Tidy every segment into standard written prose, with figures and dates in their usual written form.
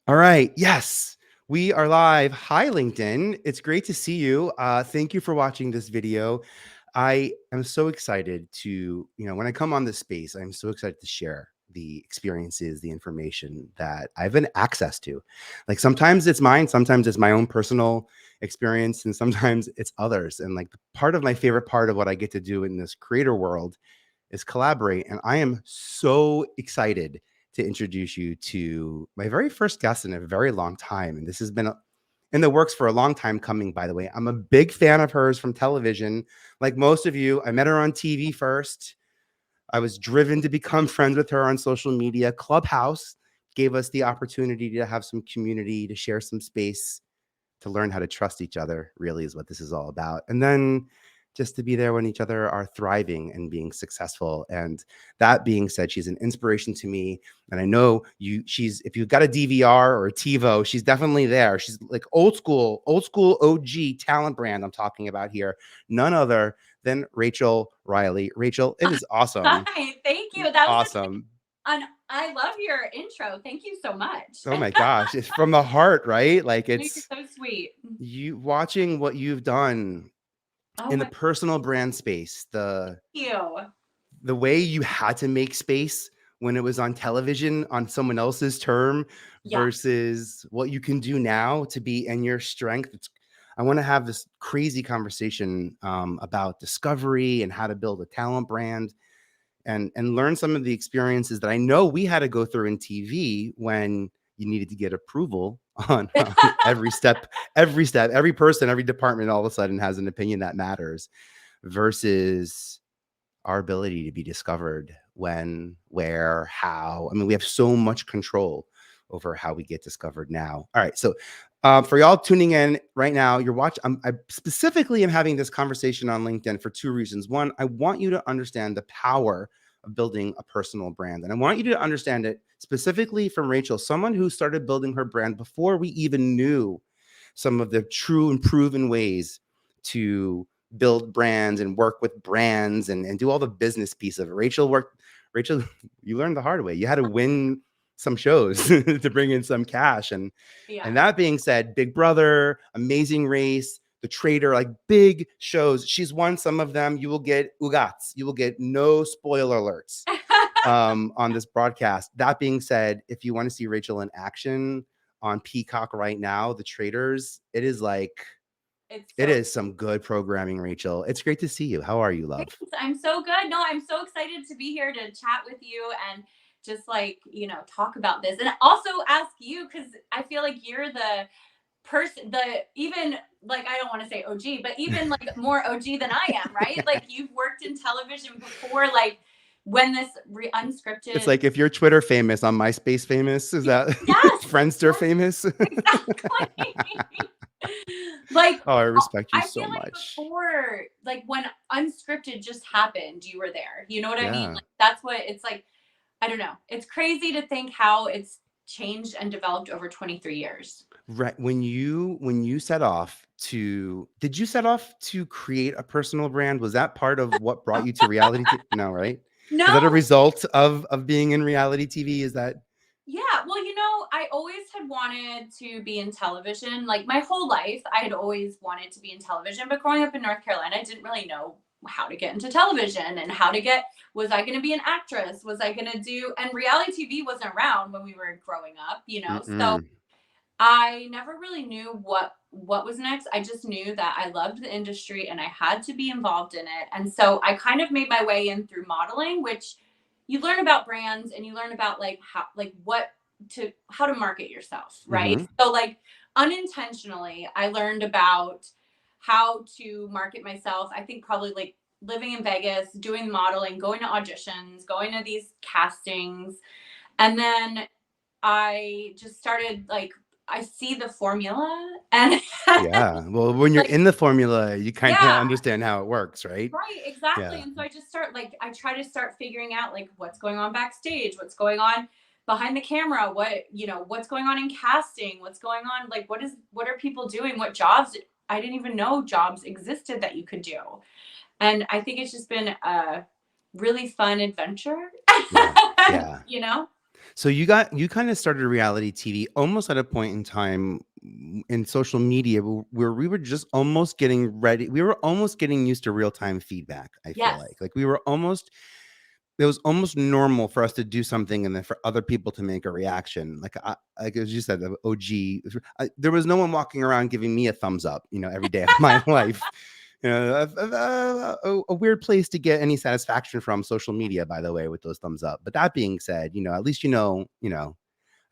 All right. Yes, we are live. Hi, LinkedIn. It's great to see you. Thank you for watching this video. I am so excited to, when I come on this space, I'm so excited to share the experiences, the information that I've been access to. Like sometimes it's mine, sometimes it's my own personal experience, and sometimes it's others. And like part of my favorite part of what I get to do in this creator world is collaborate. And I am so excited to introduce you to my very first guest in a very long time. And this has been in the works for a long time coming, by the way. I'm a big fan of hers from television. Like most of you, I met her on TV first. I was driven to become friends with her on social media. Clubhouse gave us the opportunity to have some community, to share some space, to learn how to trust each other, really is what this is all about. And then just to be there when each other are thriving and being successful. And that being said, she's an inspiration to me. And I know she's, if you've got a DVR or a TiVo, she's definitely there. She's like old school OG talent brand I'm talking about here. None other than Rachel Reilly. Rachel, it is awesome. Hi, thank you. That was Awesome. I love your intro. Thank you so much. Oh my gosh. It's from the heart, right? Like You're it's so sweet. you watching what you've done Oh in the my, personal brand space, the thank you. way you had to make space when it was on television on someone else's term Yeah. versus what you can do now to be in your strength. I want to have this crazy conversation about discovery and how to build a talent brand and learn some of the experiences that I know we had to go through in TV when you needed to get approval on every step, every person, every department all of a sudden has an opinion that matters versus our ability to be discovered when, where, how. I mean, we have so much control over how we get discovered now. All right. So for y'all tuning in right now, you're watching, I specifically am having this conversation on LinkedIn for two reasons. One, I want you to understand the power of building a personal brand. And I want you to understand it specifically from Rachel, someone who started building her brand before we even knew some of the true and proven ways to build brands and work with brands and do all the business piece of it. Rachel, you learned the hard way. You had to win some shows to bring in some cash. And Yeah. that being said, Big Brother, Amazing Race, The Traitor, like big shows. She's won some of them. You will get ugats. You will get no spoiler alerts on this broadcast. That being said, if you want to see Rachel in action on Peacock right now, The Traitors, it is like It's it so is some good programming, Rachel. It's great to see you. How are you, love? thanks. I'm so good. No, I'm so excited to be here to chat with you and just like, talk about this and also ask you because I feel like you're the person the even like I don't want to say OG, but even like more OG than I am, right? Like you've worked in television before, like when this It's unscripted. like if you're Twitter famous, on MySpace famous, is that Yes, Friendster famous? exactly. Like Oh, I respect you I so feel like much. before, like when unscripted just happened, you were there. You know what I mean? Yeah. Like that's what it's like. I don't know. It's crazy to think how it's changed and developed over 23 years. Right. When you set off to did you set off to create a personal brand? Was that part of what brought you to reality No, right? No, Was that a result of being in reality TV? Is that yeah, well, I always had wanted to be in television. Like my whole life, I had always wanted to be in television. But growing up in North Carolina, I didn't really know how to get into television and was I going to be an actress? Was I going to do, and reality TV wasn't around when we were growing up. So Mm-mm. I never really knew what was next. I just knew that I loved the industry and I had to be involved in it. And so I kind of made my way in through modeling, which you learn about brands and you learn about like how to market yourself, right? Mm-hmm. So like unintentionally, I learned about how to market myself. I think probably like living in Vegas, doing modeling, going to auditions, going to these castings, and then I just started like I see the formula and Yeah. Well, when you're like in the formula, you kind of yeah, understand how it works, right? right, exactly. Yeah. And so I just I try to start figuring out like what's going on backstage, what's going on behind the camera, what's going on in casting, what's going on, like what are people doing, what jobs I didn't even know jobs existed that you could do. And I think it's just been a really fun adventure. Yeah. Yeah. you know? So you kind of started reality TV almost at a point in time in social media where we were just almost getting ready. We were almost getting used to real time feedback. I feel Yes. like we were almost. It was almost normal for us to do something and then for other people to make a reaction. Like as you said, the OG. There was no one walking around giving me a thumbs up, every day of my life. A weird place to get any satisfaction from social media, by the way, with those thumbs up. But that being said, at least I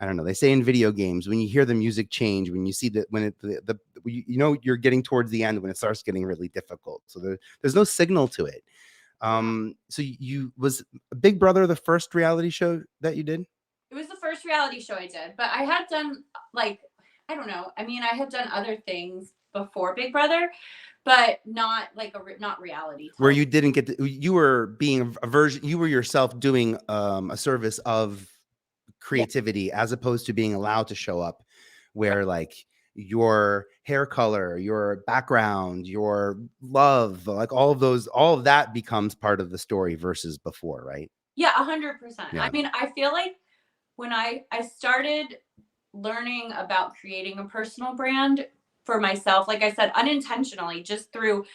don't know. They say in video games, when you hear the music change, when you see that when you're getting towards the end when it starts getting really difficult. So there's no signal to it. Yeah. So you was Big Brother the first reality show that you did? It was the first reality show I did, but I had done like, I don't know. I mean, I had done other things before Big Brother, but not like not reality Where television. you didn't get you were being a version, you were yourself doing a service of Yeah. creativity as opposed to being allowed to show up Right. where like your hair color, your background, your love, like all of that becomes part of the story versus before, right? Yeah, 100%. I Yeah. mean, I feel like when I started learning about creating a personal brand for myself, like I said, unintentionally, just through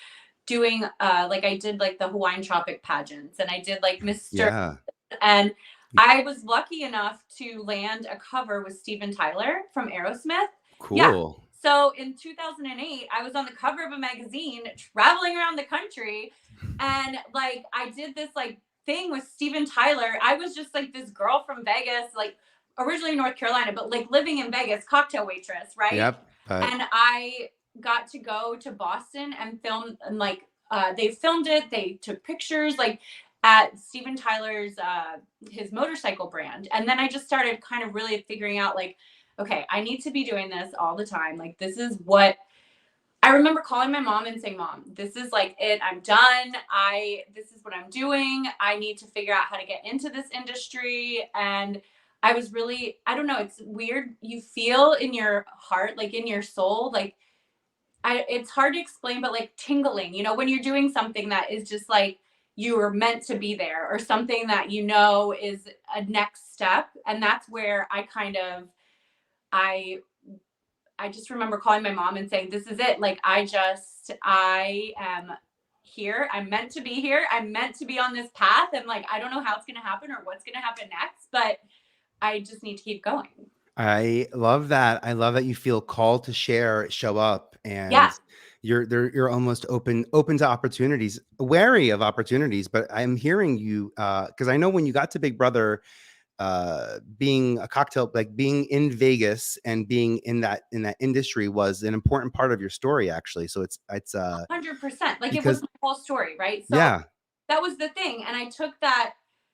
doing like I did like the Hawaiian Tropic pageants and I did like Mr. Yeah. And I was lucky enough to land a cover with Steven Tyler from Aerosmith. Yeah. Cool. So in 2008, I was on the cover of a magazine traveling around the country. And like I did this like thing with Steven Tyler. I was just like this girl from Vegas, like originally North Carolina, but like living in Vegas, cocktail waitress, right? Yep. But And I got to go to Boston and film and like they filmed it, they took pictures, like at Steven Tyler's his motorcycle brand. And then I just started kind of really figuring out like, okay, I need to be doing this all the time. Like this is what I remember calling my mom and saying, "Mom, this is like it. I'm done. This is what I'm doing. I need to figure out how to get into this industry." And I was really, I don't know, it's weird. You feel in your heart, like in your soul, like it's hard to explain, but like tingling, when you're doing something that is just like you were meant to be there or something that is a next step. And that's where I I just remember calling my mom and saying, "This is it. Like I am here. I'm meant to be here. I'm meant to be on this path. And like I don't know how it's gonna happen or what's gonna happen next, but I just need to keep going." I love that. I love that you feel called to share, show up, Yeah, and you're almost open to opportunities, wary of opportunities. But I'm hearing you because I know when you got to Big Brother, being a cocktail, like being in Vegas and being in that industry was an important part of your story, actually. So it's 100%. Like it was because my whole story, right? So yeah, that was the thing. And I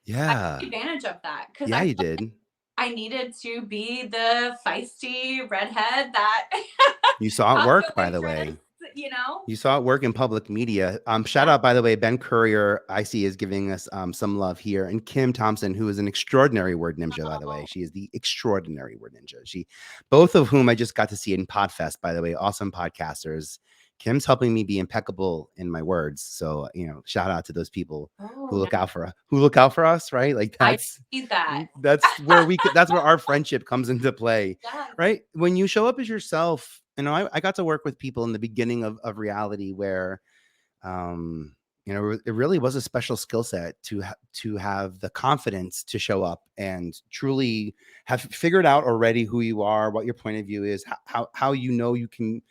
yeah, took advantage of that because yeah, I you did. I needed to be the feisty redhead that You saw it cocktail work, by the waitress, way. you know? You saw it work in public media. Shout Yeah. out, by the way, Ben Courier, I see, is giving us some love here. And Kim Thompson, who is an extraordinary word ninja, by the way. Oh, She is the extraordinary word ninja. Both of whom I just got to see in Podfest, by the way, awesome podcasters. Kim's helping me be impeccable in my words. So, shout out to those people who oh, no, look out for us, right? Like I see that. that's where our friendship comes into play, Yes. right? When you show up as yourself, I got to work with people in the beginning of reality where, it really was a special skill set to have the confidence to show up and truly have figured out already who you are, what your point of view is, how you can,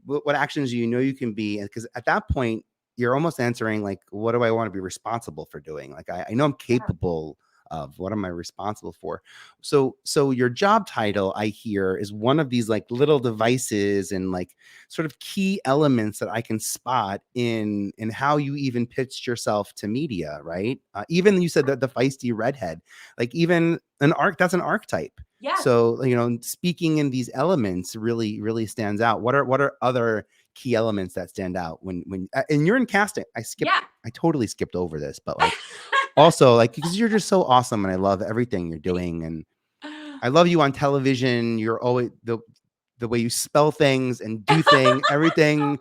what actions you can be. And because at that point, you're almost answering like, what do I want to be responsible for doing? Like, I know I'm Yeah. capable of, what am I responsible for? So your job title, I hear, is one of these like little devices and like sort of key elements that I can spot in how you even pitched yourself to media, right? Even you said that the feisty redhead, like even that's an archetype. Yes. So, speaking in these elements really stands out. What are other key elements that stand out and you're in casting? Yeah. I totally skipped over this, but like also like because you're just so awesome and I love everything you're doing, and I love you on television. You're always the way you spell things and do It's so everything. embarrassing.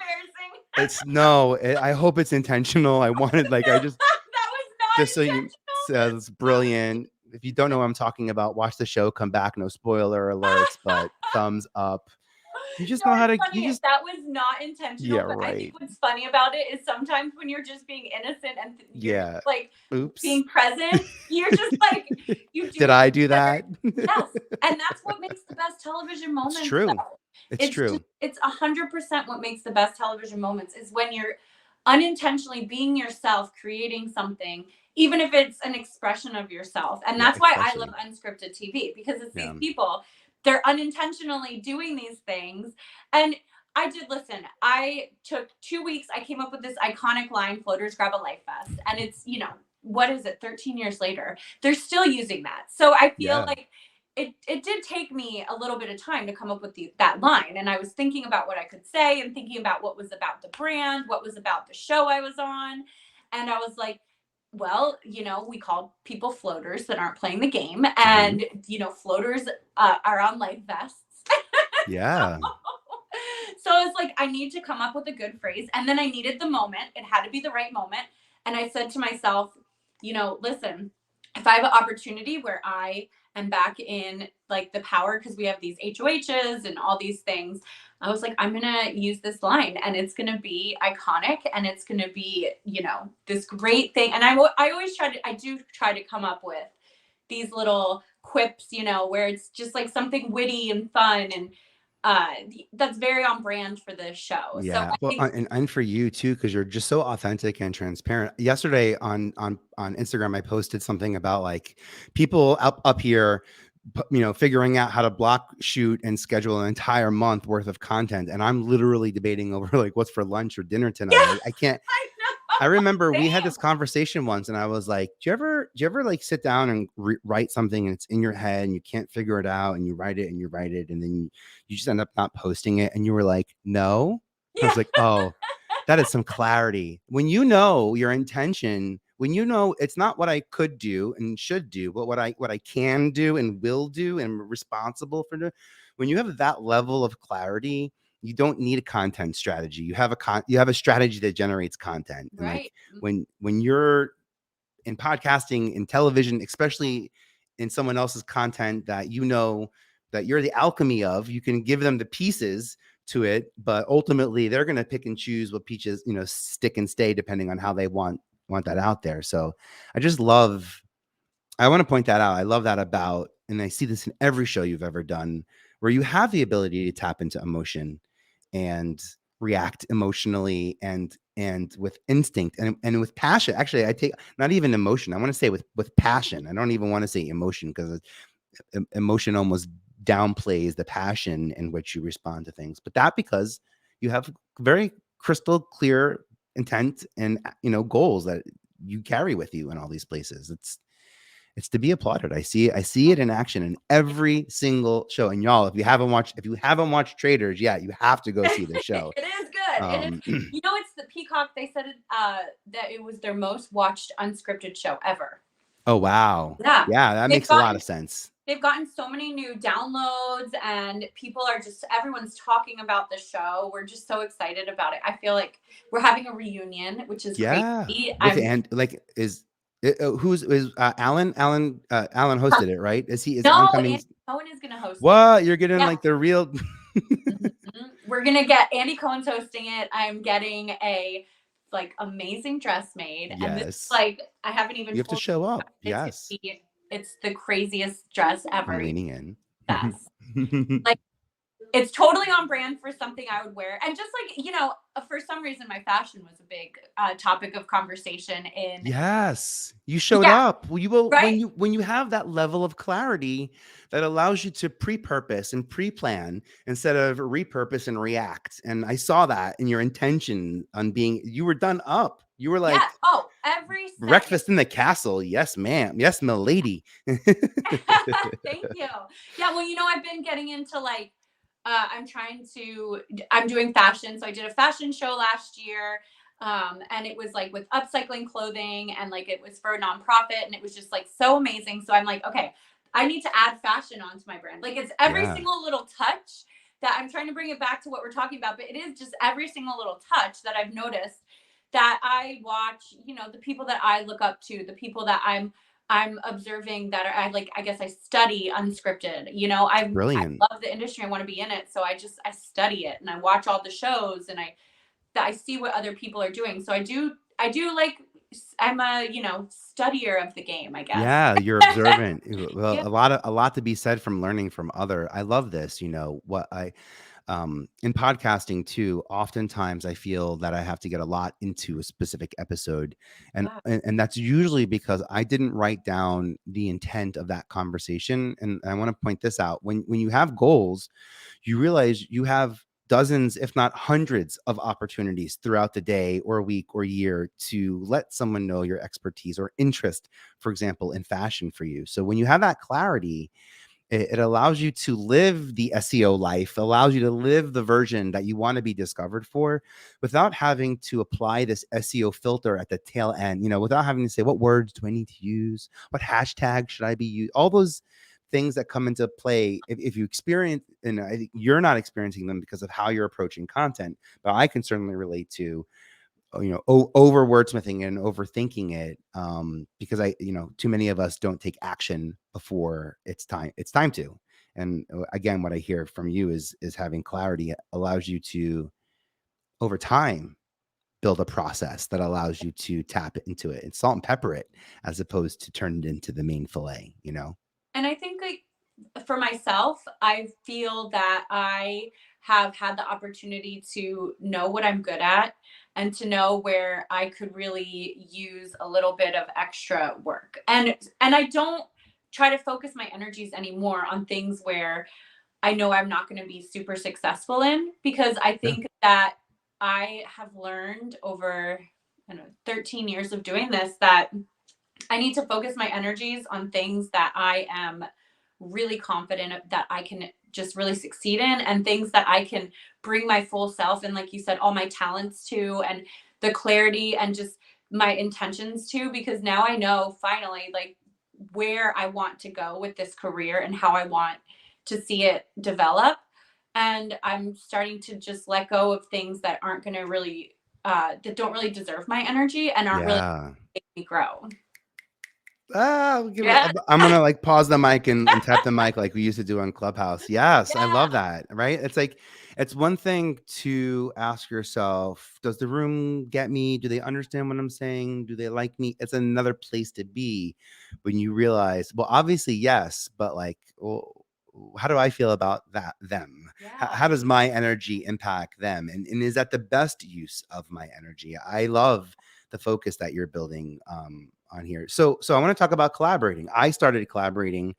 It's no, I hope it's intentional. I wanted like I That was not just so you intentional. says That was brilliant. If you don't know what I'm talking about, watch the show, come back, no spoiler alerts, but thumbs up. You just No, know how it's to, you funny. just, That was not intentional, yeah, but I think right. what's funny about it is sometimes when you're just being innocent and you're just Yeah. like Oops. being present, you're just like you do Did it I do together. that? Yes. And that's what makes the best television It's moments true. though. It's It's just true. it's 100% what makes the best television moments is when you're unintentionally being yourself, creating something, even if it's an expression of yourself. And Yeah, that's why I love especially. unscripted TV because it's Yeah. these people, they're unintentionally doing these things. And I did listen. I took 2 weeks. I came up with this iconic line, floaters grab a life vest. And it's, what is it, 13 years later? They're still using that. So I feel Yeah. like it did take me a little bit of time to come up with that line. And I was thinking about what I could say and thinking about what was about the brand, what was about the show I was on. And I was like, well, we call people floaters that aren't playing the game. Hmm. And, floaters are on life vests. Yeah. So I was like, I need to come up with a good phrase. And then I needed the moment. It had to be the right moment. And I said to myself, listen, if I have an opportunity where I am back in like the power, because we have these HOHs and all these things, I was like, I'm going to use this line and it's going to be iconic and it's going to be, this great thing. And I always I do try to come up with these little quips, where it's just like something witty and fun and that's very on brand for this show. So Yeah. I Well, think and for you too, because you're just so authentic and transparent. Yesterday on Instagram, I posted something about like people up here, figuring out how to block, shoot, and schedule an entire month worth of content, and I'm literally debating over like what's for lunch or dinner tonight. yeah, I can't. I I know. remember we had Same. this conversation once, and I was like, do you ever like sit down and write something and it's in your head and you can't figure it out and you write it and you write it and then you just end up not posting it?" And you were like, "No." I Yeah. was like, "Oh, that is some clarity." When you know your intention, when you know it's not what I could do and should do, but what I can do and will do and am responsible for doing. When you have that level of clarity, you don't need a content strategy. You have a strategy that generates content. And like Right. when you're in podcasting, in television, especially in someone else's content that that you're the alchemy of, you can give them the pieces to it, but ultimately they're going to pick and choose what pieces, stick and stay depending on how they want that out there. So I want to point that out. I love that about, and I see this in every show you've ever done, where you have the ability to tap into emotion and react emotionally and with instinct and with passion. Actually, I take not even emotion. I want to say with passion. I don't even want to say emotion because emotion almost downplays the passion in which you respond to things. But that because you have very crystal clear intent and goals that you carry with you in all these places. It's to be applauded. I see it in action in every single show. And y'all, if you haven't watched Traitors yet, you have to go see the show. It is good. It is. Um, It's the Peacock. They said that it was their most watched unscripted show ever. oh wow, Yeah. yeah, that They've makes a lot of gotten sense. they've gotten so many new downloads and everyone's talking about the show. We're just so excited about it. I feel like we're having a reunion, which is Yeah, crazy. with and like who's is Alan hosted it, right? Is No, oncoming? Andy Cohen is going to host it. What, you're getting Yeah. like the real? Mhm. We're going to get Andy Cohen's hosting it. I'm getting a like amazing dress made and this is Yes, like I haven't even you have to told show you up. it's going Yes, to be it's the craziest dress I'm ever. leaning in. Yes. Like it's totally on brand for something I would wear. And just like, for some reason, my fashion was a big topic of conversation in, Yes, you showed yeah, up. Well, you will right? when you have that level of clarity that allows you to pre-purpose and pre-plan instead of repurpose and react. And I saw that in your intention on you were done up. You were Yeah. like Oh, every second. breakfast in the castle. Yes, ma'am. Yes, milady. Thank you. Yeah. Well, I've been getting into like, I'm doing fashion. So I did a fashion show last year. And it was like with upcycling clothing and like it was for a nonprofit and it was just like so amazing. So I'm like, okay, I need to add fashion onto my brand. Like it's every Yeah. single little touch that I'm trying to bring it back to what we're talking about, but it is just every single little touch that I've noticed that I watch, the people that I look up to, the people that I'm I'm observing that I guess I study unscripted. You know, I Brilliant. love the industry. I want to be in it. So I study it and I watch all the shows and I see what other people are doing. So I do like I'm a, you know, studier of the game, I guess. Yeah, you're observant. Well, Yeah. a lot to be said from learning from other. I love this, you know, what I in podcasting too, oftentimes I feel that I have to get a lot into a specific episode. Yeah. And that's usually because I didn't write down the intent of that conversation. And I want to point this out. When you have goals, you realize you have dozens, if not hundreds, of opportunities throughout the day or week or year to let someone know your expertise or interest, for example, in fashion for you. So when you have that clarity, it allows you to live the SEO life, allows you to live the version that you want to be discovered for without having to apply this SEO filter at the tail end, you know, without having to say, what words do I need to use? What hashtag should I be using? All those things that come into play if you experience, and I think you're not experiencing them because of how you're approaching content, but I can certainly relate to, you know, over wordsmithing and overthinking it, because you know, too many of us don't take action before it's time to. And again, what I hear from you is having clarity allows you to, over time, build a process that allows you to tap into it and salt and pepper it as opposed to turn it into the main fillet, you know. And I think like for myself, I feel that I have had the opportunity to know what I'm good at and to know where I could really use a little bit of extra work. And I don't try to focus my energies anymore on things where I know I'm not going to be super successful in, because I Yeah. think that I have learned over, I don't know, 13 years of doing this that I need to focus my energies on things that I am really confident that I can just really succeed in, and things that I can bring my full self and, like you said, all my talents to, and the clarity and just my intentions to, because now I know finally like where I want to go with this career and how I want to see it develop. And I'm starting to just let go of things that aren't going to really that don't really deserve my energy and aren't really Yeah. make me grow. Yeah. I'm gonna like pause the mic and tap the mic like we used to do on Clubhouse. Yes, I love Yeah. that. Right? It's like it's one thing to ask yourself, does the room get me? Do they understand what I'm saying? Do they like me? It's another place to be when you realize, well, obviously yes, but like, well, how do I feel about that them? Yeah. How does my energy impact them? And is that the best use of my energy? I love the focus that you're building on here. So I want to talk about collaborating. I started collaborating.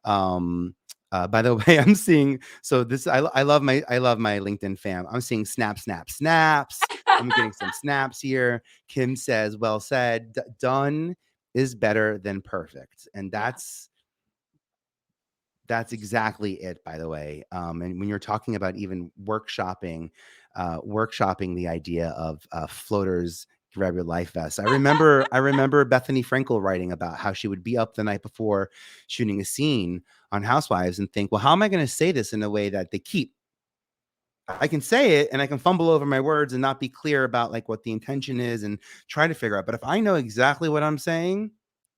Um, by the way, I'm seeing, so this I love my LinkedIn fam. I'm seeing snaps. I'm getting some snaps here. Kim says, "Well said. Done is better than perfect," and Yeah. that's exactly it, by the way. And when you're talking about even workshopping the idea of floaters grab your life vest. I remember Bethany Frankel writing about how she would be up the night before shooting a scene on Housewives and think, well, how am I going to say this in a way that they keep? I can say it and I can fumble over my words and not be clear about like what the intention is and try to figure out. But if I know exactly what I'm saying,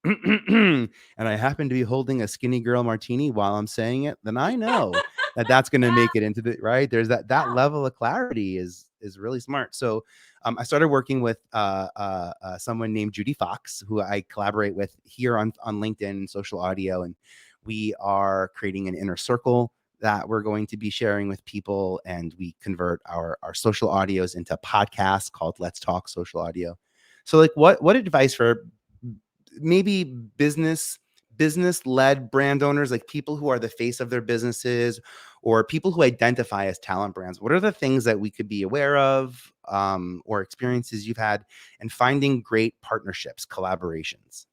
and I happen to be holding a skinny girl martini while I'm saying it, then I know that that's going to Yeah. make it into the right. There's that level of clarity is really smart. So I started working with someone named Judy Fox, who I collaborate with here on LinkedIn and social audio, and we are creating an inner circle that we're going to be sharing with people, and we convert our social audios into podcasts called Let's Talk Social Audio. So like what advice for maybe business led brand owners, like people who are the face of their businesses or people who identify as talent brands? What are the things that we could be aware of, or experiences you've had in finding great partnerships, collaborations?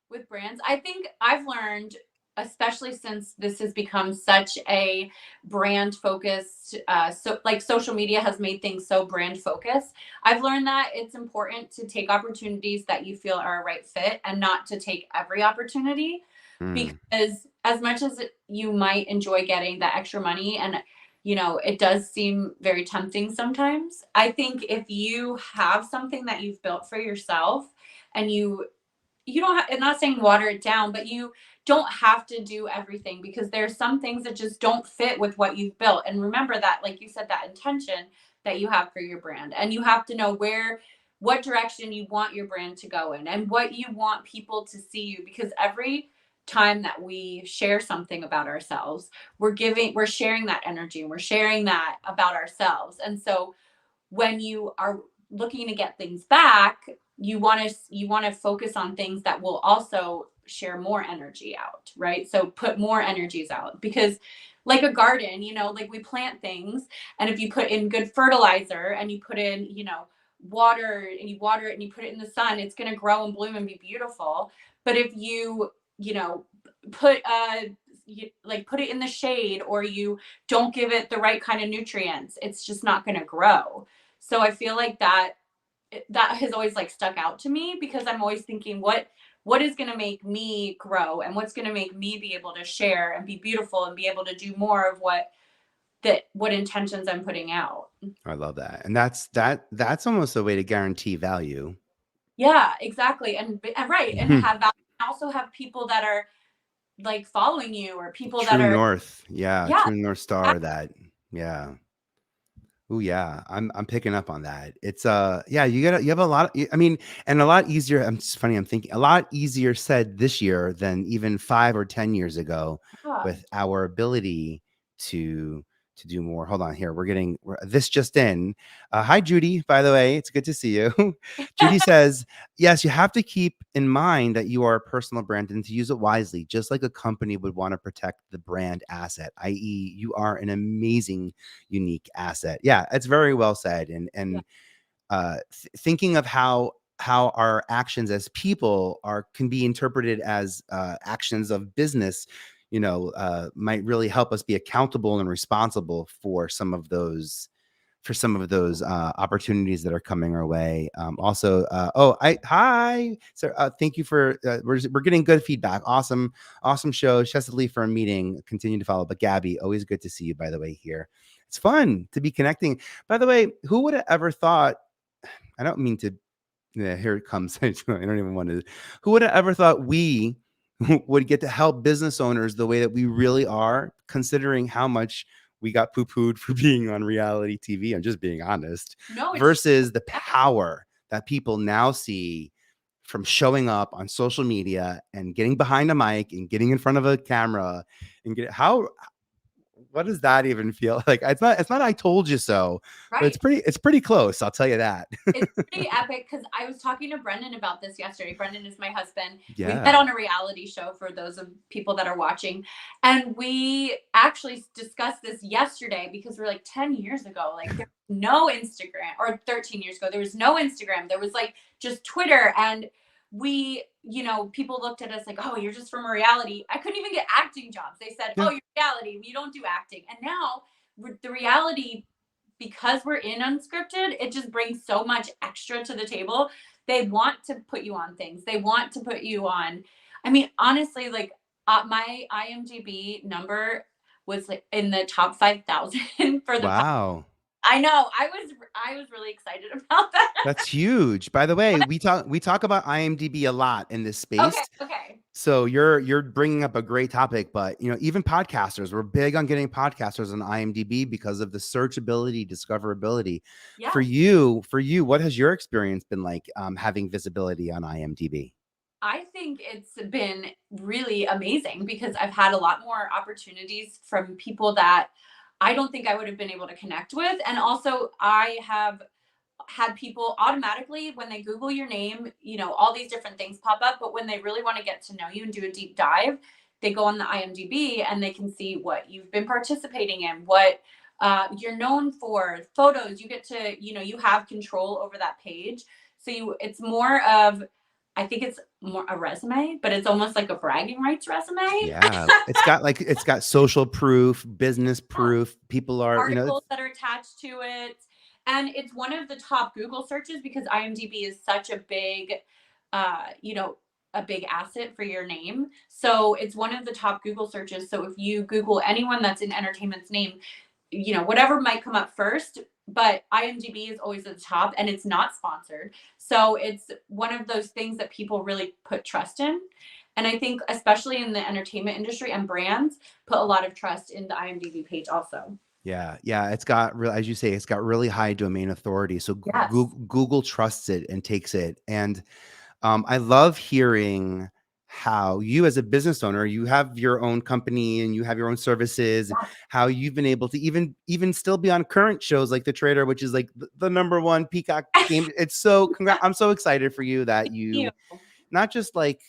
With brands, I think I've learned, especially since this has become such a brand focused, so like social media has made things so brand focused. I've learned that it's important to take opportunities that you feel are a right fit and not to take every opportunity, Mm, because as much as you might enjoy getting that extra money, and you know it does seem very tempting sometimes, I think if you have something that you've built for yourself and you don't have, I'm not saying water it down, but you don't have to do everything, because there's some things that just don't fit with what you've built. And remember that, like you said, that intention that you have for your brand, and you have to know what direction you want your brand to go in and what you want people to see you, because every time that we share something about ourselves, we're sharing that energy, and we're sharing that about ourselves. And so when you are looking to get things back, you want to focus on things that will also share more energy out, right? So put more energies out, because like a garden, like we plant things, and if you put in good fertilizer and you put in, water, and you water it and you put it in the sun, it's going to grow and bloom and be beautiful. But if you put put it in the shade, or you don't give it the right kind of nutrients, it's just not going to grow. So I feel like that has always like stuck out to me, because I'm always thinking what is going to make me grow, and what's going to make me be able to share and be beautiful and be able to do more of what intentions I'm putting out. I love that. And that's almost a way to guarantee value. Yeah, exactly. And right, and have that, also have people that are like following you, or people that True are, north. Yeah, yeah, true north star that. Yeah. Oh yeah, I'm picking up on that. It's yeah, you have a lot I mean, and a lot easier. It's funny, I'm thinking a lot easier said this year than even 5 or 10 years ago, yeah. with our ability to do more. Hold on here. This just in. Hi Judy, by the way. It's good to see you. Judy says, "Yes, you have to keep in mind that you are a personal brand and to use it wisely, just like a company would want to protect the brand asset, i.e., you are an amazing unique asset." Yeah, it's very well said. Yeah. Thinking of how our actions as people can be interpreted as actions of business, might really help us be accountable and responsible for some of those opportunities that are coming our way. Also, hi, so thank you for we're getting good feedback. Awesome show. Chesley for a meeting. Continue to follow. But Gabby, always good to see you. By the way, here it's fun to be connecting. By the way, who would have ever thought? I don't mean to. Yeah, here it comes. I don't even want to. Who would have ever thought we would get to help business owners the way that we really are, considering how much we got poo-pooed for being on reality TV? I'm just being honest. No, it's Versus the power that people now see from showing up on social media and getting behind a mic and getting in front of a camera and what does that even feel like? It's not I told you so, but right. it's pretty close. I'll tell you that. It's pretty epic, because I was talking to Brendan about this yesterday. Brendan is my husband. We met Yeah. on a reality show, for those of people that are watching. And we actually discussed this yesterday, because we're like 10 years ago, like there was no Instagram, or 13 years ago, there was no Instagram. There was like just Twitter. And people looked at us like, oh, you're just from a reality. I couldn't even get acting jobs. They said, Yeah. oh, you're reality. You don't do acting. And now the reality, because we're in unscripted, it just brings so much extra to the table. They want to put you on things. They want to put you on. I mean, honestly, like my IMDb number was like in the top 5,000 for the. Wow. I know. I was really excited about that. That's huge. By the way, we talk about IMDb a lot in this Okay. space. Okay. So you're bringing up a great topic, but even podcasters, we're big on getting podcasters on IMDb because of the searchability, discoverability. For Yes. you, what has your experience been like having visibility on IMDb? I think it's been really amazing, because I've had a lot more opportunities from people that I don't think I would have been able to connect with. And also, I have had people automatically, when they Google your name, all these different things pop up. But when they really want to get to know you and do a deep dive, they go on the IMDb and they can see what you've been participating in, what you're known for, photos. You get to, you have control over that page. So it's more of, I think it's more a resume, but it's almost like a bragging rights resume. Yeah, it's got social proof, business proof. People are, Articles that are attached to it. And it's one of the top Google searches, because IMDb is such a big, a big asset for your name. So it's one of the top Google searches. So if you Google anyone that's in entertainment's name, whatever might come up first, but IMDb is always at the top and it's not sponsored. So it's one of those things that people really put trust in. And I think, especially in the entertainment industry and brands, put a lot of trust in the IMDb page also. Yeah, yeah, it's got real, as you say, it's got really high domain authority. So Yes. Google trusts it and takes it. And I love hearing how you, as a business owner, you have your own company and you have your own services, Yeah. how you've been able to even still be on current shows like The Traitor, which is like the number one Peacock game. It's so I'm so excited for you that You. you not just like,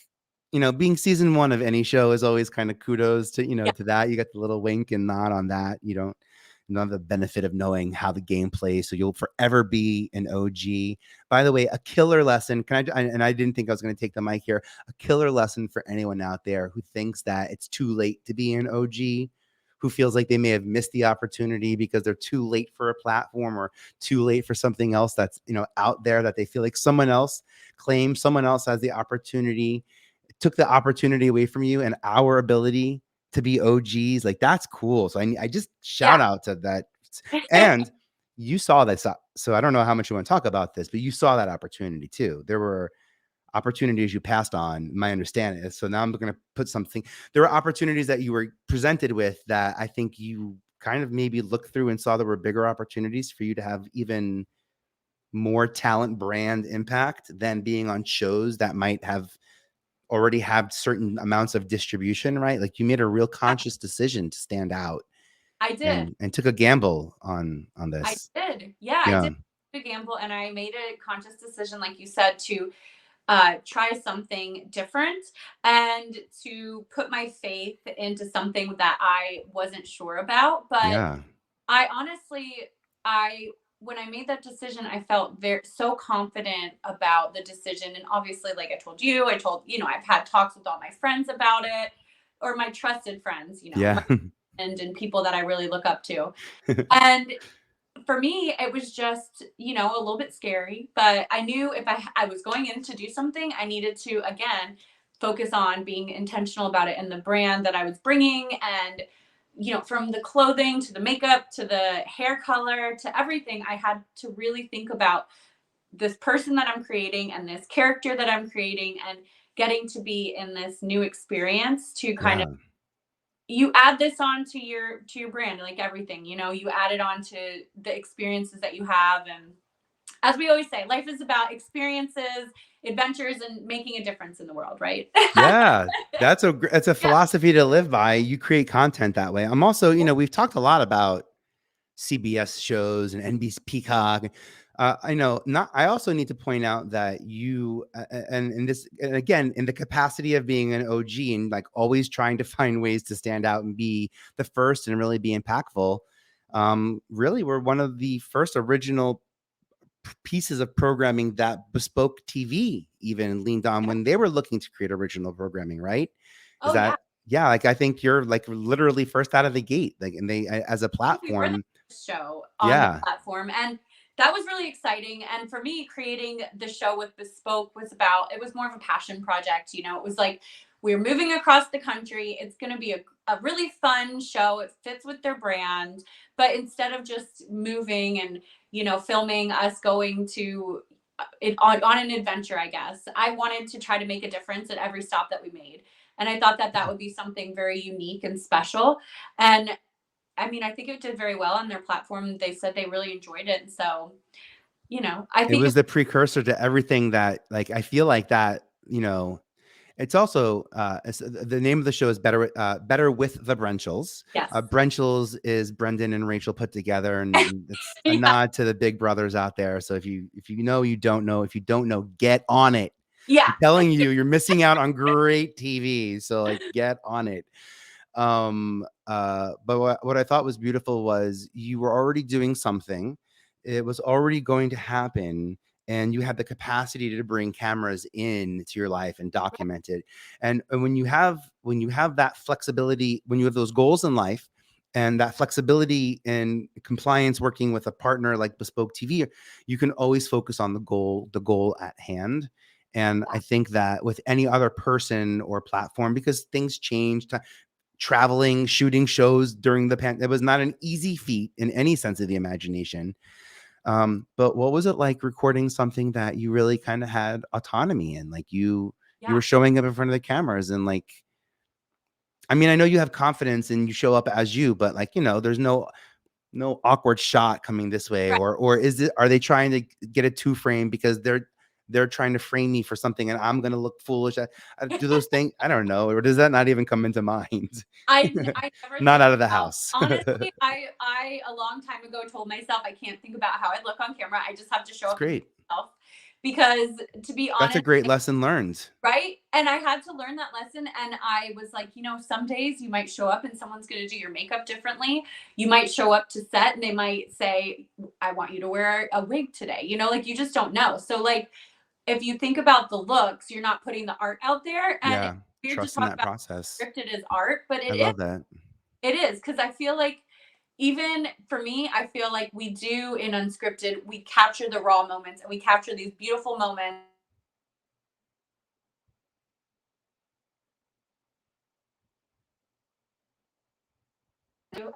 being season one of any show is always kind of kudos to, Yeah, to that. You got the little wink and nod on that. You don't have the benefit of knowing how the game plays. So you'll forever be an OG. By the way, a killer lesson. And I didn't think I was going to take the mic here. A killer lesson for anyone out there who thinks that it's too late to be an OG, who feels like they may have missed the opportunity because they're too late for a platform or too late for something else that's, out there that they feel like someone else claims, someone else has the opportunity, took the opportunity away from you, and our ability to be OGs. Like, that's cool. So I just shout yeah. out to that. And you saw that. So I don't know how much you want to talk about this, but you saw that opportunity too. There were opportunities you passed on. My understanding is, so now I'm going to put something, there were opportunities that you were presented with that I think you kind of maybe looked through and saw there were bigger opportunities for you to have even more talent brand impact than being on shows that might have already have certain amounts of distribution, right? Like, you made a real Yeah, conscious decision to stand out I did. and took a gamble on I this. did. Yeah, I Yeah. did take a gamble and I made a conscious decision, like you said, to try something different and to put my faith into something that I wasn't sure about. But Yeah. I honestly, I when I made that decision, I felt very so confident about the decision. And obviously, like I told you, I've had talks with all my friends about it, or my trusted friends, Yeah. and people that I really look up to. And for me, it was just, a little bit scary, but I knew if I was going in to do something, I needed to, again, focus on being intentional about it and the brand that I was bringing. And, from the clothing to the makeup to the hair color to everything, I had to really think about this person that I'm creating and this character that I'm creating and getting to be in this new experience to kind of, Yeah. you add this on to your brand, like everything, you add it on to the experiences that you have. And as we always say, life is about experiences, adventures, and making a difference in the world, right? Yeah. That's a Yeah. philosophy to live by. You create content that way. I'm also, we've talked a lot about CBS shows and NBC Peacock. I know not. I also need to point out that you and this, and again, in the capacity of being an OG and like always trying to find ways to stand out and be the first and really be impactful. Really, we're one of the first original pieces of programming that Bespoke TV even leaned on when they were looking to create original programming. Right? Is Oh yeah. that, yeah? Like, I think you're like literally first out of the gate. Like, and they, as a I think we were the platform. first show on the Yeah. platform, and that was really exciting. And for me, creating the show with Bespoke it was more of a passion project. It was like, we're moving across the country. It's going to be a really fun show. It fits with their brand. But instead of just moving and, filming us going to on an adventure, I guess, I wanted to try to make a difference at every stop that we made. And I thought that that would be something very unique and special. And I mean, I think it did very well on their platform. They said they really enjoyed it. And so, I It think was the precursor to everything that, like, I feel like that, it's also the name of the show is Better With The Brenchels. yes. Brenchels is Brendan and Rachel put together, and it's a Yeah. nod to the big brothers out there. So if you know, you don't know. If you don't know, get on it. Yeah. I'm telling you, you're missing out on great TV. So, like, get on it. But what I thought was beautiful was you were already doing something. It was already going to happen, and you had the capacity to bring cameras in to your life and document it. And when you have that flexibility, when you have those goals in life and that flexibility and compliance, working with a partner like Bespoke TV, you can always focus on the goal at hand. And I think that with any other person or platform, because things change, traveling, shooting shows during the pandemic. It was not an easy feat in any sense of the imagination. But what was it like recording something that you really kind of had autonomy in? Like you were showing up in front of the cameras and like, I mean, I know you have confidence and you show up as you, but like, you know, there's no awkward shot coming this way, Right. or are they trying to get a 2-frame because they're trying to frame me for something and I'm going to look foolish? I do those things. I don't know. Or does that not even come into mind? I never Not think out of the about, house. honestly, I a long time ago told myself I can't think about how I look on camera. I just have to show It's up as great. myself, because to be That's a honest, great lesson learned. right? And I had to learn that lesson. And I was like, you know, some days you might show up and someone's going to do your makeup differently. You might show up to set and they might say, I want you to wear a wig today. You know, like you just don't know. So, like, if you think about the looks, you're not putting the art out there. And it's Yeah. weird to Trust in talk that about process. scripted as art, but I it is. love that. It is, because I feel like, even for me, I feel like we do in unscripted, we capture the raw moments and we capture these beautiful moments.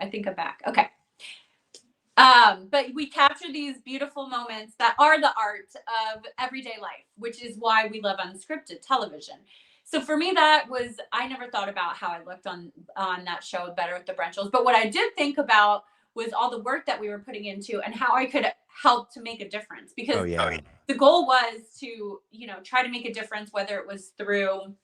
I think I'm back. Okay. But we capture these beautiful moments that are the art of everyday life, which is why we love unscripted television. So for me, that was, I never thought about how I looked on that show, Better with the Brenchels. But what I did think about was all the work that we were putting into and how I could help to make a difference. Oh Because yeah. the goal was to, you know, try to make a difference, whether it was through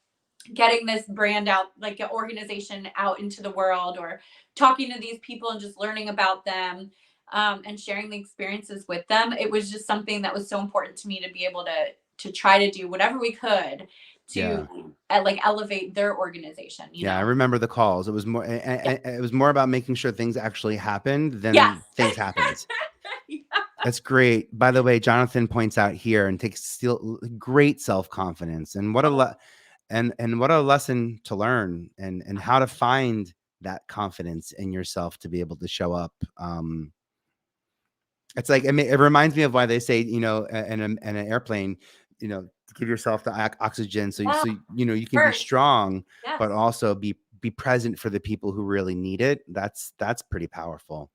getting this brand out, like an organization out into the world, or talking to these people and just learning about them, and sharing the experiences with them. It was just something that was so important to me to be able to try to do whatever we could Yeah. to like elevate their organization, you Yeah, I know. remember the calls. It was more Yeah. it was more about making sure things actually happened Yes. than things happened. Yeah. That's great. By the way, Jonathan points out here and takes still great self-confidence, and what a and what a lesson to learn, and how to find that confidence in yourself to be able to show up. It's like, I mean, it reminds me of why they say, you know, in an airplane, you know, give yourself the oxygen so Yeah. you know you can be First. strong, Yes. but also be present for the people who really need it. That's pretty powerful.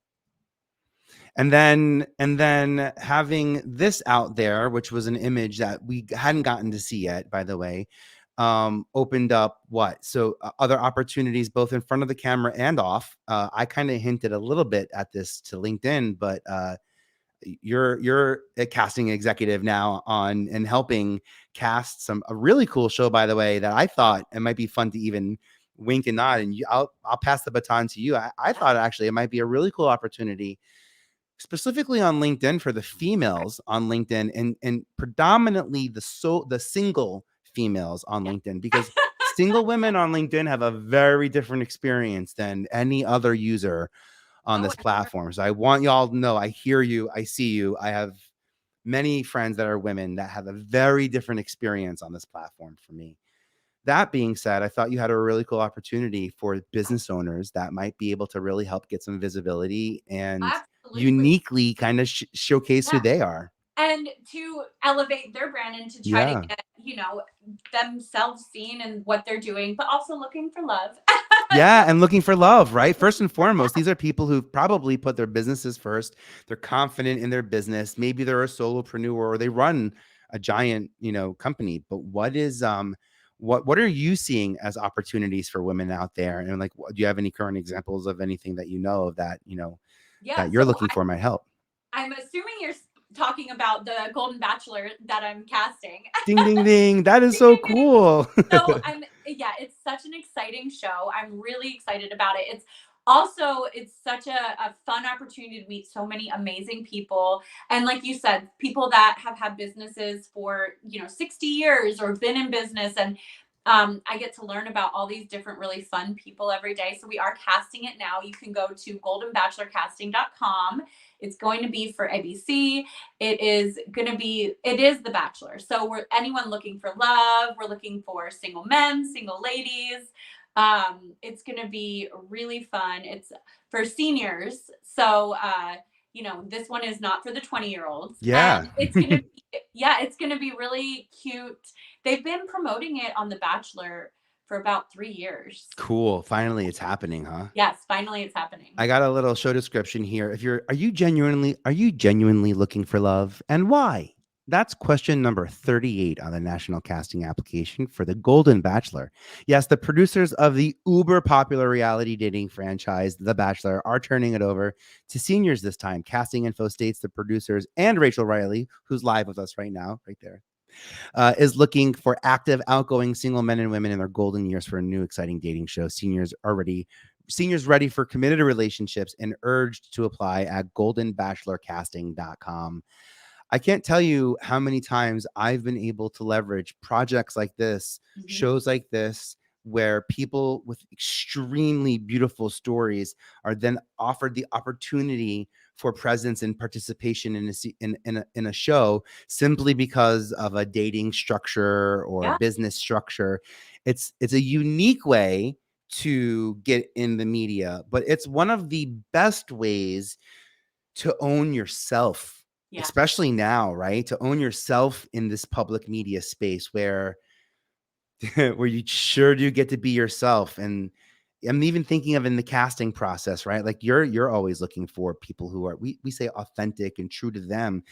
And then having this out there, which was an image that we hadn't gotten to see yet, by the way, opened up what? So other opportunities both in front of the camera and off. I kind of hinted a little bit at this to LinkedIn, but you're a casting executive now on and helping cast a really cool show, by the way, that I thought it might be fun to even wink and nod, and I'll pass the baton to you. I thought actually it might be a really cool opportunity, specifically on LinkedIn, for the females on LinkedIn, and predominantly the single females on LinkedIn, because single women on LinkedIn have a very different experience than any other user on Oh, this platform. So I want y'all to know, I hear you, I see you. I have many friends that are women that have a very different experience on this platform for me. That being said, I thought you had a really cool opportunity for business owners that might be able to really help get some visibility and absolutely. uniquely kind of showcase who Yeah. they are. And to elevate their brand and to try to Yeah. get, you know, themselves seen and what they're doing, but also looking for love. Yeah, and looking for love, right? First and foremost, these are people who probably put their businesses first. They're confident in their business. Maybe they're a solopreneur or they run a giant, you know, company. But what are you seeing as opportunities for women out there? And like, do you have any current examples of anything that you know of that, you know, Yeah. that So you're looking for might help? I'm assuming you're talking about the Golden Bachelor that I'm casting. Ding ding ding. That is so cool. So yeah, it's such an exciting show. I'm really excited about it. It's such a fun opportunity to meet so many amazing people. And like you said, people that have had businesses for, you know, 60 years or been in business. And I get to learn about all these different really fun people every day. So we are casting it now. You can go to goldenbachelorcasting.com. It's going to be for ABC. It is The Bachelor. So we're anyone looking for love. We're looking for single men, single ladies. It's going to be really fun. It's for seniors. So, you know, this one is not for the 20-year-olds. Yeah. And it's going to be, yeah, it's going to be really cute. They've been promoting it on The Bachelor for about 3 years. Cool. Finally, it's happening, huh? Yes, finally it's happening. I got a little show description here. If you're are you genuinely looking for love and why? That's question number 38 on the national casting application for the Golden Bachelor. Yes, the producers of the uber popular reality dating franchise, The Bachelor, are turning it over to seniors this time. Casting info states the producers and Rachel Reilly, who's live with us right now, right there, is looking for active, outgoing single men and women in their golden years for a new, exciting dating show. Seniors ready for committed relationships and urged to apply at goldenbachelorcasting.com. I can't tell you how many times I've been able to leverage projects like this, Mhm. shows like this, where people with extremely beautiful stories are then offered the opportunity for presence and participation in a show simply because of a dating structure or a Yeah. business structure. It's a unique way to get in the media, but it's one of the best ways to own yourself, Yeah. especially now, right? To own yourself in this public media space where where you sure do get to be yourself. And I'm even thinking of in the casting process, right? Like you're always looking for people who are we say authentic and true to them.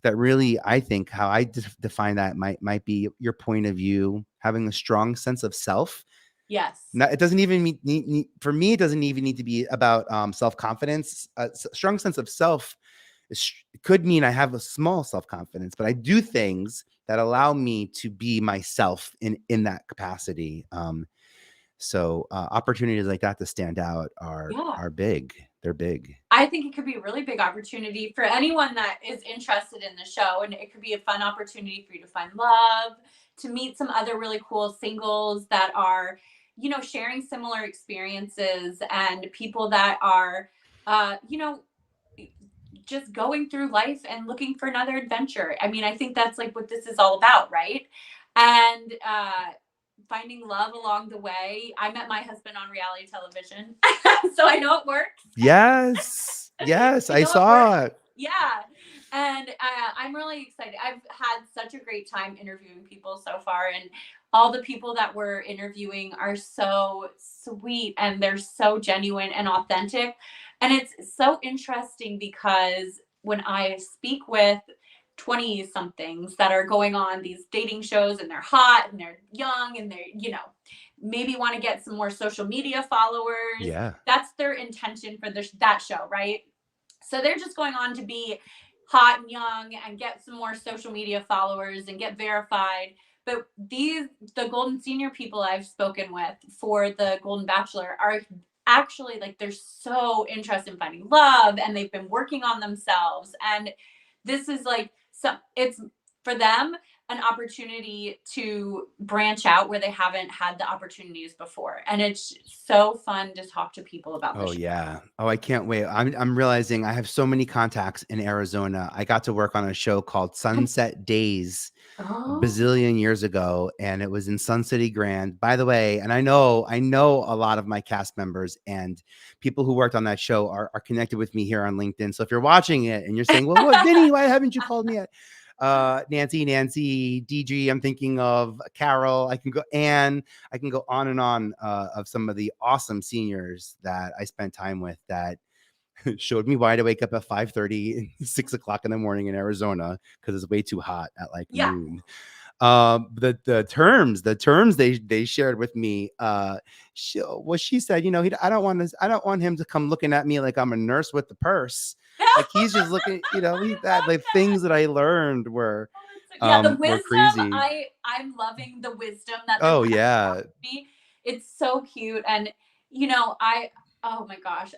That really, I think how I define that might be your point of view, having a strong sense of self. Yes. It doesn't even for me. It doesn't even need to be about self confidence. Strong sense of self it could mean I have a small self confidence, but I do things that allow me to be myself in that capacity. So opportunities like that to stand out Yeah. are big. They're big. I think it could be a really big opportunity for anyone that is interested in the show. And it could be a fun opportunity for you to find love, to meet some other really cool singles that are, sharing similar experiences, and people that are, uh, you know, just going through life and looking for another adventure. I mean, I think that's like what this is all about, right? And finding love along the way. I met my husband on reality television, so I know it works. Yes, yes, I I know it works. saw it. Yeah. And I'm really excited. I've had such a great time interviewing people so far. And all the people that we're interviewing are so sweet and they're so genuine and authentic. And it's so interesting because when I speak with 20 somethings that are going on these dating shows and they're hot and they're young and they're, maybe want to get some more social media followers, Yeah, that's their intention for that show, right? So they're just going on to be hot and young and get some more social media followers and get verified. But the Golden Senior people I've spoken with for the Golden Bachelor are actually like, they're so interested in finding love and they've been working on themselves. And this is like, it's for them an opportunity to branch out where they haven't had the opportunities before. And it's so fun to talk to people about oh this. yeah. Oh, I can't wait. I'm realizing I have so many contacts in Arizona. I got to work on a show called Sunset Days a Oh, bazillion years ago, and it was in Sun City Grand. By the way, and I know a lot of my cast members and people who worked on that show are connected with me here on LinkedIn. So if you're watching it and you're saying, "Well, what, Vinny? Why haven't you called me yet?" Nancy, DG. I'm thinking of Carol. I can go Anne. I can go on and on of some of the awesome seniors that I spent time with that showed me why to wake up at 5:30 and 6 o'clock in the morning in Arizona because it's way too hot at like yeah. noon. The terms they shared with me, she said, I don't want him to come looking at me like I'm a nurse with the purse. Like he's just looking, that like things that I learned Yeah, the were wisdom, crazy. I'm loving the wisdom that they're Oh passing on yeah. to me. It's so cute. And I oh my gosh,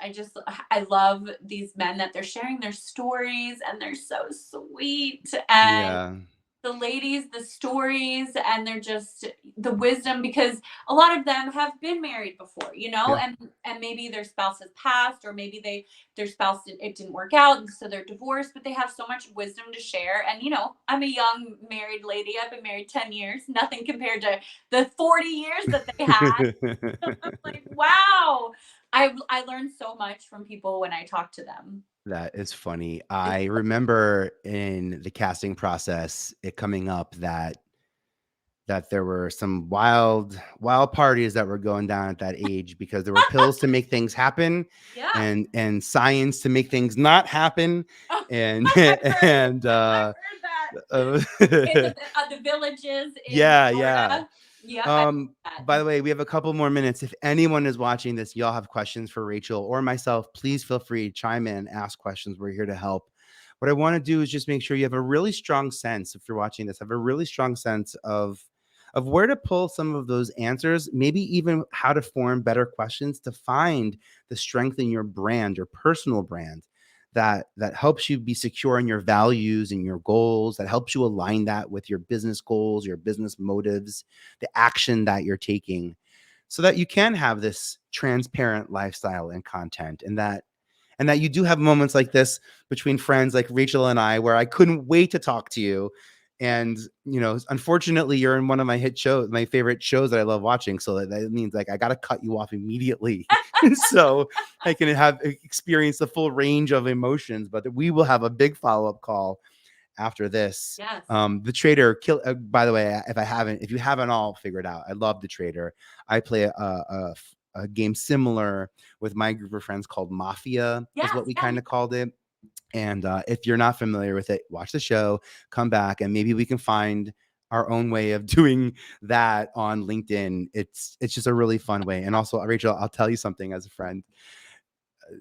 I love these men that they're sharing their stories and they're so sweet. And Yeah. the ladies, the stories, and they're just the wisdom, because a lot of them have been married before, Yeah. and maybe their spouse has passed, or maybe their spouse it didn't work out, and so they're divorced, but they have so much wisdom to share. And I'm a young married lady. I've been married 10 years, nothing compared to the 40 years that they had. Like, wow. I learned so much from people when I talk to them. That is funny. It's, I remember in the casting process, it coming up that that there were some wild parties that were going down at that age because there were pills to make things happen, Yeah. and science to make things not happen, Oh, and and I've heard that uh, in the villages in yeah, yeah. Florida. Yeah, I heard By that. the way, we have a couple more minutes. If anyone is watching this, y'all have questions for Rachel or myself, please feel free to chime in, ask questions. We're here to help. What I want to do is just make sure you have a really strong sense, if you're watching this, have a really strong sense of where to pull some of those answers, maybe even how to form better questions to find the strength in your brand, your personal brand, that helps you be secure in your values and your goals, that helps you align that with your business goals, your business motives, the action that you're taking, so that you can have this transparent lifestyle and content, and that you do have moments like this between friends like Rachel and I, where I couldn't wait to talk to you. And, unfortunately, you're in one of my hit shows, my favorite shows that I love watching. So that means like I got to cut you off immediately so I can have experience the full range of emotions. But we will have a big follow-up call after this. Yes. The Traitor kill. By the way, if you haven't all figured out, I love The Traitor. I play a game similar with my group of friends called Mafia, is Yes. what we Yeah. kind of called it. And if you're not familiar with it, watch the show, come back, and maybe we can find our own way of doing that on LinkedIn. It's just a really fun way. And also, Rachel, I'll tell you something as a friend.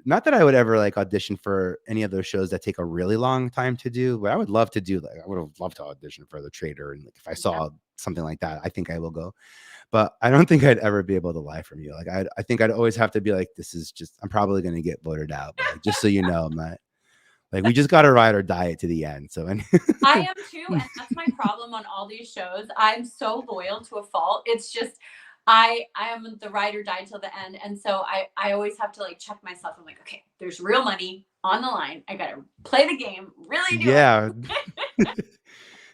Not that I would ever like audition for any of those shows that take a really long time to do, but I would love to do, like, I would have loved to audition for The Traitor. And like, if I Yeah. saw something like that, I think I will go. But I don't think I'd ever be able to lie from you. Like, I think I'd always have to be like, this is just, I'm probably going to get voted out. But like, just so you know, I'm not like, we just got to ride or die it to the end. So, I am too, and that's my problem on all these shows. I'm so loyal to a fault. It's just I am the ride or die till the end, and so I always have to like check myself. I'm like, okay, there's real money on the line. I gotta play the game, really do yeah. it.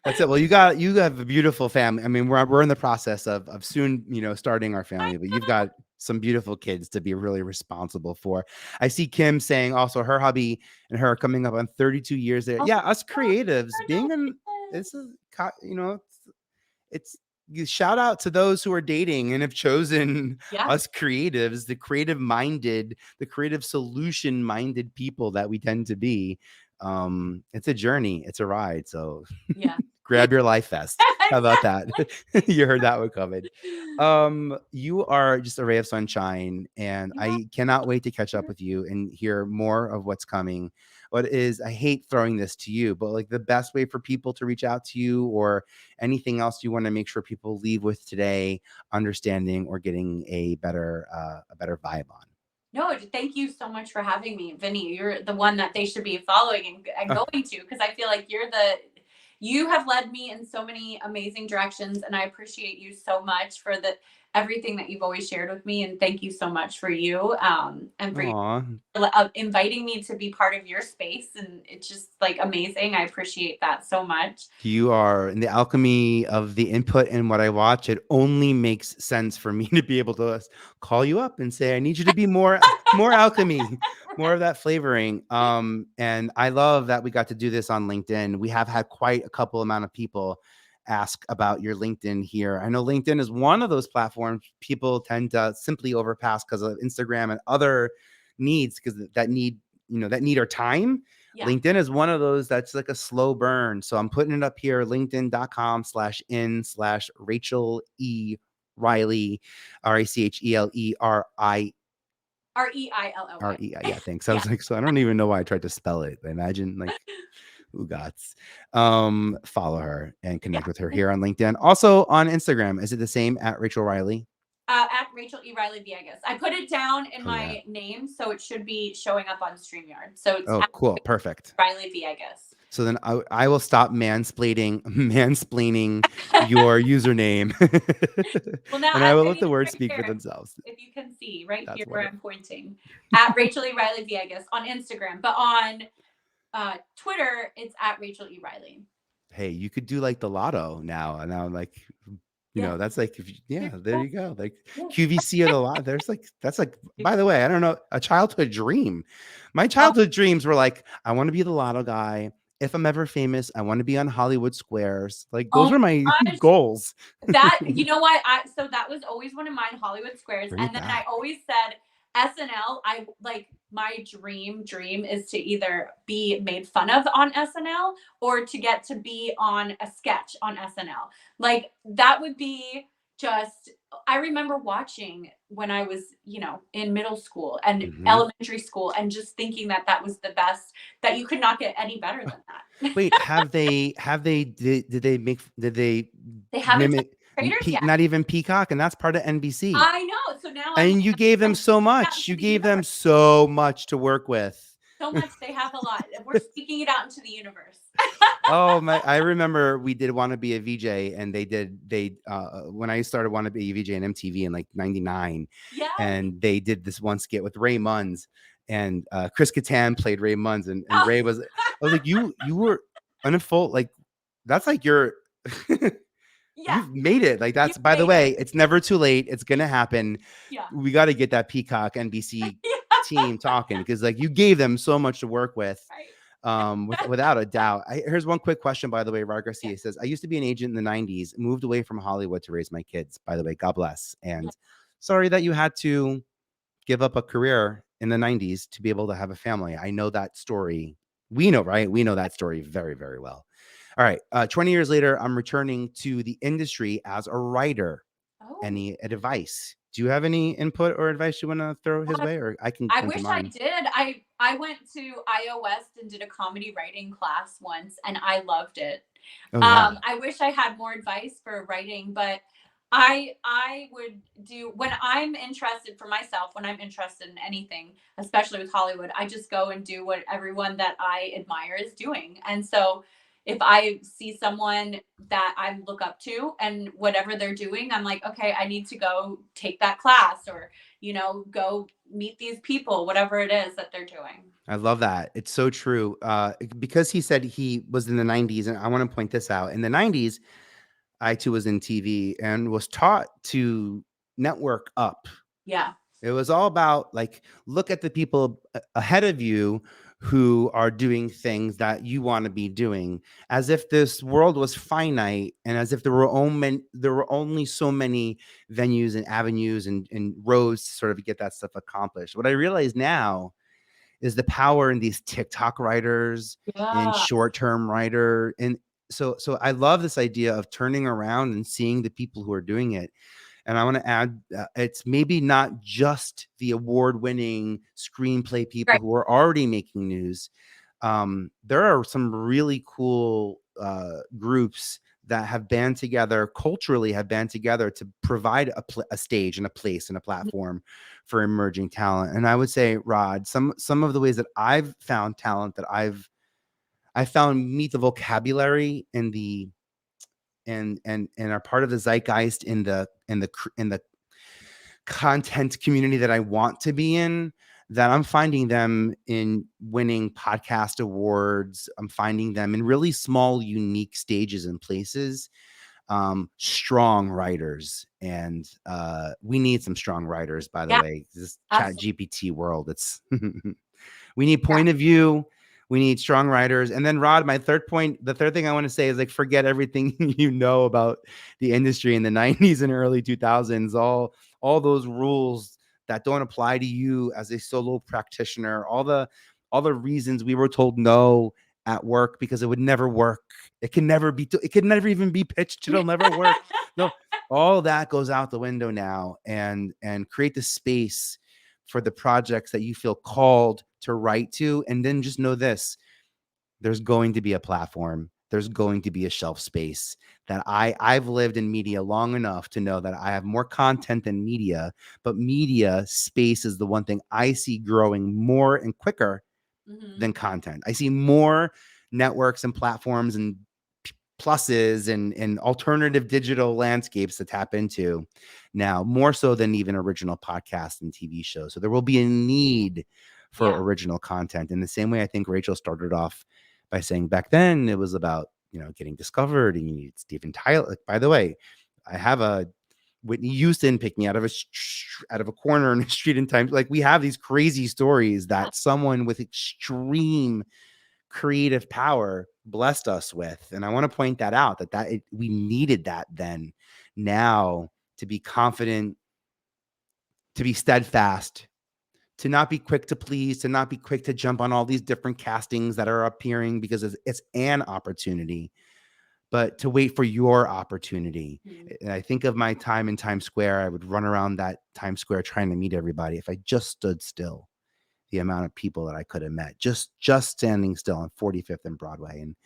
That's it. Well, you have a beautiful family. I mean, we're in the process of soon, starting our family, but you've got some beautiful kids to be really responsible for. I see Kim saying also her hubby and her coming up on 32 years there. Oh, Yeah, us creatives being in congratulations. it's a it's you shout out to those who are dating and have chosen Yeah, us creatives, the creative minded, the creative solution minded people that we tend to be. It's a journey, it's a ride. So yeah. grab your life vest. How about that? Exactly. You heard that one coming. You are just a ray of sunshine, and Yeah. I cannot wait to catch up with you and hear more of what's coming. What is, I hate throwing this to you, but like the best way for people to reach out to you, or anything else you want to make sure people leave with today, understanding or getting a better vibe on. No, thank you so much for having me, Vinny. You're the one that they should be following and going to, because I feel like you have led me in so many amazing directions, and I appreciate you so much for the everything that you've always shared with me. And thank you so much for you, and for Aw. inviting me to be part of your space. And it's just like amazing. I appreciate that so much. You are in the alchemy of the input and what I watch. It only makes sense for me to be able to call you up and say, I need you to be more alchemy, more of that flavoring. And I love that we got to do this on LinkedIn. We have had quite a couple amount of people ask about your LinkedIn here. I know LinkedIn is one of those platforms people tend to simply overpass because of Instagram and other needs, because that need our time. Yeah. LinkedIn is one of those that's like a slow burn. So I'm putting it up here, linkedin.com/in/Rachel E. Reilly, Reilly. Yeah, thanks. I Yeah. was like, so I don't even know why I tried to spell it. I imagine like Ugats. Follow her and connect Yeah. with her here on LinkedIn. Also on Instagram, is it the same at Rachel Reilly? At Rachel E. Reilly Viegas. I put it down in Oh yeah. my name, so it should be showing up on StreamYard. So it's Oh, at cool. Perfect. Reilly Viegas. So then I will stop mansplaining your username. Well, now And I will I let mean, the it's words right speak for here. themselves. If you can see right That's here where I'm wonderful. pointing, at Rachel E. Reilly Viegas on Instagram, but on Twitter it's at Rachel E. Reilly. Hey, you could do like the lotto now. And now I'm like, Yeah. that's like, There there you you go. Like go. QVC or the lot. That's like, Yeah. by the way, I don't know, a childhood dream. My Oh, childhood dreams were like, I want to be the lotto guy. if I'm ever famous, I want to be on Hollywood Squares. Like Oh those were my my gosh. goals. That, you know what? So that was always one of mine, Hollywood Squares. Bring And it then I back. always said SNL. I like my dream is to either be made fun of on SNL or to get to be on a sketch on SNL. Like that would be just, I remember watching when I was, in middle school and Mhm. elementary school and just thinking that that was the best, that you could not get any better than that. Wait, did they They haven't touched mimic Traitors yet. not even Peacock, and that's part of NBC. I know. So now I'm And you gave them I'm so out much. into You the gave them universe. so much to work with. So much, they have a lot. We're speaking it out into the universe. Oh my, I remember we did Want to Be a VJ, and they when I started Want to Be a VJ in MTV in like 99, Yes. and they did this one skit with Ray Munz, and Chris Kattan played Ray Munz, and Oh, Ray was, I was like, you were unfold, like that's like your yeah. you've made it. Like You that's, by the made it. way, it's never too late. It's gonna happen. Yeah. We got to get that Peacock NBC team talking, because like you gave them so much to work with. Right. Without a doubt. Here's one quick question, by the way. Rod Yeah. Garcia says, I used to be an agent in the 90s, moved away from Hollywood to raise my kids. By the way, God bless. Yeah. And sorry that you had to give up a career in the 90s to be able to have a family. I know that story. We know, right? We know that story very, very well. All right. 20 years later, I'm returning to the industry as a writer. Oh. Any advice? Do you have any input or advice you want to throw his Uh, way, or I can I come to wish I mine? did. I went to IO West and did a comedy writing class once and I loved it. Oh, yeah. I wish I had more advice for writing, but I would do, when I'm interested for myself, when I'm interested in anything, especially with Hollywood, I just go and do what everyone that I admire is doing. And so if I see someone that I look up to and whatever they're doing, I'm like, okay, I need to go take that class or, go meet these people, whatever it is that they're doing. I love that. It's so true. Because he said he was in the 90s, and I want to point this out. In the 90s, I too was in TV and was taught to network up. Yeah. It was all about like, look at the people ahead of you who are doing things that you want to be doing, as if this world was finite, and as if there were only so many venues and avenues and roads to sort of get that stuff accomplished. What I realize now is the power in these TikTok writers and Yeah. short-term writer. And so I love this idea of turning around and seeing the people who are doing it. And I want to add, it's maybe not just the award-winning screenplay people Right. who are already making news. There are some really cool groups that have band together, culturally have band together to provide a stage and a place and a platform for emerging talent. And I would say, Rod, some of the ways that I've found talent that I found meet the vocabulary and the and are part of the zeitgeist in the content community that I want to be in, that I'm finding them in winning podcast awards. I'm finding them in really small, unique stages and places. Strong writers, and we need some strong writers, by the Yeah. way. This chat Absolutely. GPT world, it's we need Yeah. point of view. We need strong writers. And then, Rod, the third thing I want to say is, like, forget everything you know about the industry in the 90s and early 2000s, all those rules that don't apply to you as a solo practitioner, all the reasons we were told no at work because it would never work. It can never even be pitched. It'll never work. No, all that goes out the window now, and create the space for the projects that you feel called to write to. And then just know this: there's going to be a platform. There's going to be a shelf space. That I've lived in media long enough to know that I have more content than media, but media space is the one thing I see growing more and quicker Hmm. than content. I see more networks and platforms and pluses and alternative digital landscapes to tap into now, more so than even original podcasts and TV shows. So there will be a need for Yeah. original content, in the same way I think Rachel started off by saying back then it was about, getting discovered, and you need Steven Tyler. Like, by the way, I have a Whitney Houston picking out of a corner in the street in Times. Like, we have these crazy stories that someone with extreme creative power blessed us with. And I want to point that out, we needed that then. Now, to be confident, to be steadfast, to not be quick to please, to not be quick to jump on all these different castings that are appearing because it's an opportunity, but to wait for your opportunity. And I think of my time in Times Square. I would run around that Times Square trying to meet everybody. If I just stood still, the amount of people that I could have met just standing still on 45th and Broadway. And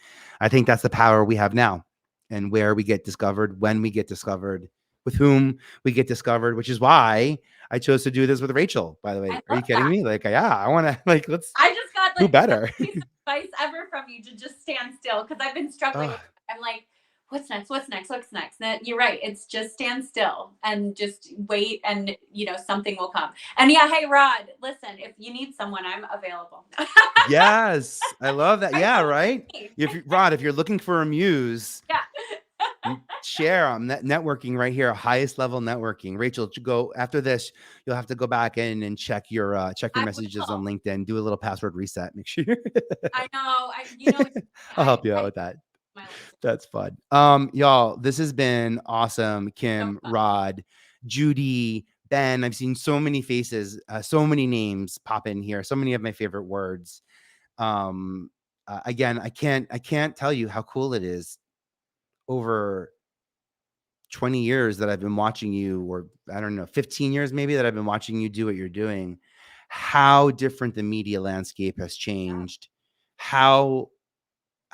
I think that's the power we have now, and where we get discovered, when we get discovered, with whom we get discovered, which is why I chose to do this with Rachel, by the way. I Are you love kidding that. me? Like, yeah, I want to, like, let's I just got who like better. the best piece of advice ever from you, to just stand still, because I've been struggling with it. I'm like, what's next? What's next? What's next? And you're right. It's just stand still and just wait, and something will come. And yeah, hey Rod, listen, if you need someone, I'm available. Yes, I love that. I Yeah, totally right. Rod, if you're looking for a muse, yeah. share networking right here, highest level networking. Rachel, go after this. You'll have to go back in and check your messages on LinkedIn. Do a little password reset. Make sure. I know. I'll help you out with that. That's fun. Y'all, this has been awesome. Kim, So Rod, Judy, Ben. I've seen so many faces, so many names pop in here. So many of my favorite words. Again, I can't tell you how cool it is. Over 20 years that I've been watching you, or I don't know, 15 years maybe, that I've been watching you do what you're doing, how different the media landscape has changed, how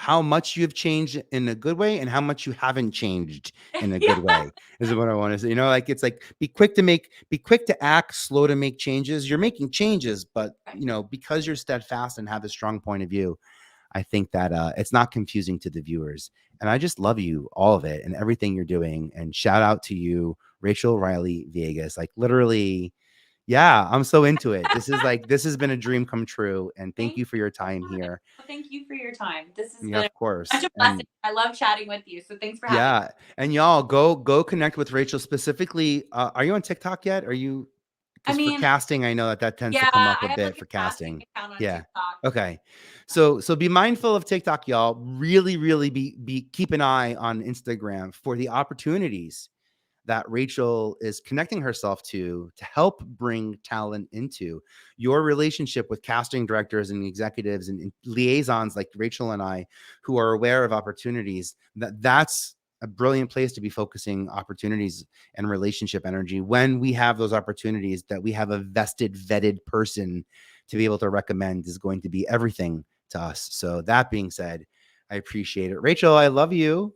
much you've changed in a good way, and how much you haven't changed in a good way, is what I want to say. Like, it's like, be quick to act, slow to make changes. You're making changes, but because you're steadfast and have a strong point of view, I think that it's not confusing to the viewers. And I just love you, all of it, and everything you're doing. And shout out to you, Rachel Reilly Vegas. Like, literally, yeah, I'm so into it. This has been a dream come true. And thank you for your time here. Thank you for your time. This has Yeah, been of course. such a blessing. I love chatting with you. So thanks for having me. Yeah. And y'all, go connect with Rachel specifically. Are you on TikTok yet? Are you? Because for casting, I know that tends to come up a bit for casting. Yeah. TikTok. Okay. So be mindful of TikTok, y'all. Really, really keep an eye on Instagram for the opportunities that Rachel is connecting herself to help bring talent into your relationship with casting directors and executives and liaisons like Rachel and I, who are aware of opportunities. That's a brilliant place to be focusing opportunities and relationship energy. When we have those opportunities, that we have a vested, vetted person to be able to recommend, is going to be everything to us. So that being said, I appreciate it. Rachel, I love you.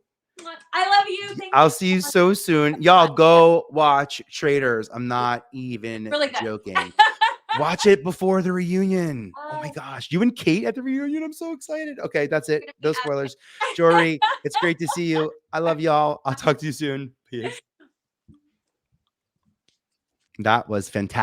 I love you. Thank I'll you see you so soon. Y'all, go watch Traitors. I'm not even really good. joking. Watch it before the reunion. Oh my gosh. You and Kate at the reunion. I'm so excited. Okay, that's it. No spoilers. Jory, it's great to see you. I love y'all. I'll talk to you soon. Peace. That was fantastic.